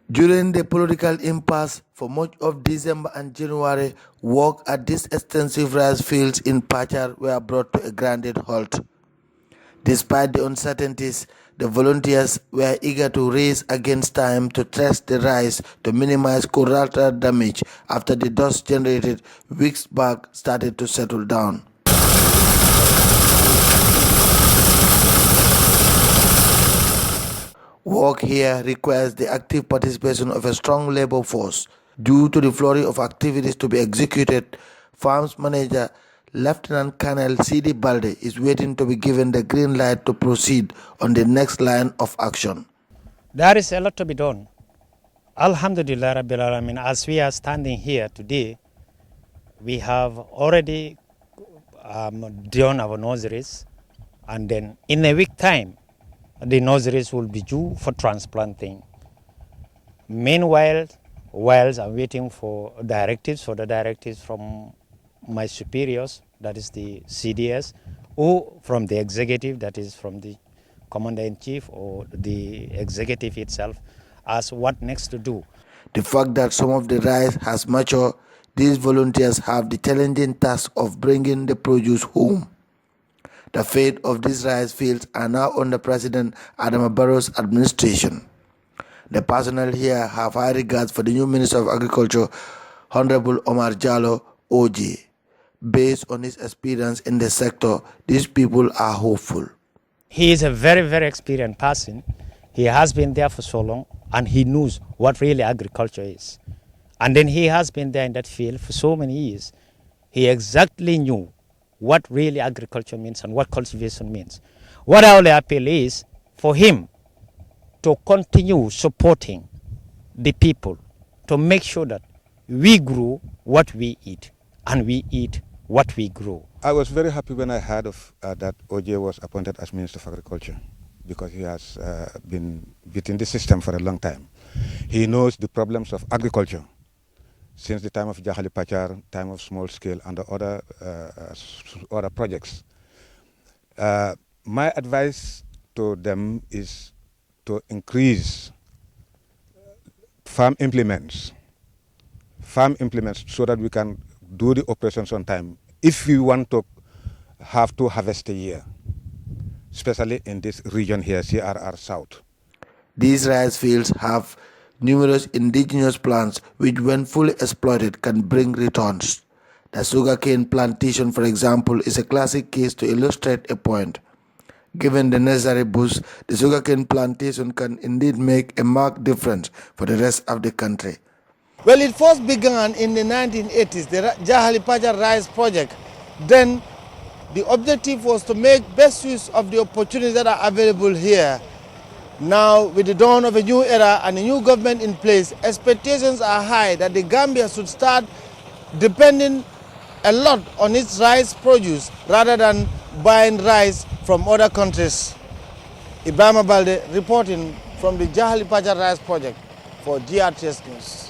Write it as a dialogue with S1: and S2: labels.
S1: During the political impasse for much of December and January, work at these extensive rice fields in Patcharr were brought to a grounded halt. Despite the uncertainties, the volunteers were eager to race against time to test the rice to minimize collateral damage after the dust generated weeks back started to settle down. Work here requires the active participation of a strong labor force. Due to the flurry of activities to be executed, Farms Manager Lieutenant Colonel C.D. Balde is waiting to be given the green light to proceed on the next line of action.
S2: There is a lot to be done. Alhamdulillah Rabbil Alamin, as we are standing here today, we have already done our nurseries, and then in a week time, the nurseries will be due for transplanting. Meanwhile, whilst I'm waiting for directives from my superiors, that is the CDS, or from the executive, that is from the Commander-in-Chief or the executive itself, as what next to do.
S1: The fact that some of the rice has matured, these volunteers have the challenging task of bringing the produce home. The fate of these rice fields are now under President Adama Barrow's administration. The personnel here have high regards for the new Minister of Agriculture, Honorable Omar Jallow, OJ. Based on his experience in the sector, these people are hopeful.
S2: He is a very, very experienced person. He has been there for so long, and he knows what really agriculture is. And then he has been there in that field for so many years. He exactly knew what really agriculture means and what cultivation means. What I only appeal is for him to continue supporting the people, to make sure that we grow what we eat and we eat what we grow.
S3: I was very happy when I heard of that OJ was appointed as Minister of Agriculture, because he has been within the system for a long time. He knows the problems of agriculture since the time of Patcharr, time of small scale, and the other projects. My advice to them is to increase farm implements so that we can do the operations on time if we want to have to harvest a year, especially in this region here, CRR South.
S1: These rice fields have numerous indigenous plants which, when fully exploited, can bring returns. The sugarcane plantation, for example, is a classic case to illustrate a point. Given the necessary boost, the sugarcane plantation can indeed make a marked difference for the rest of the country. Well, it first began in the 1980s, the Patcharr Rice Project. Then the objective was to make best use of the opportunities that are available here. Now, with the dawn of a new era and a new government in place, expectations are high that the Gambia should start depending a lot on its rice produce rather than buying rice from other countries. Ibrahim Balde reporting from the Patcharr Rice Project for GRTS News.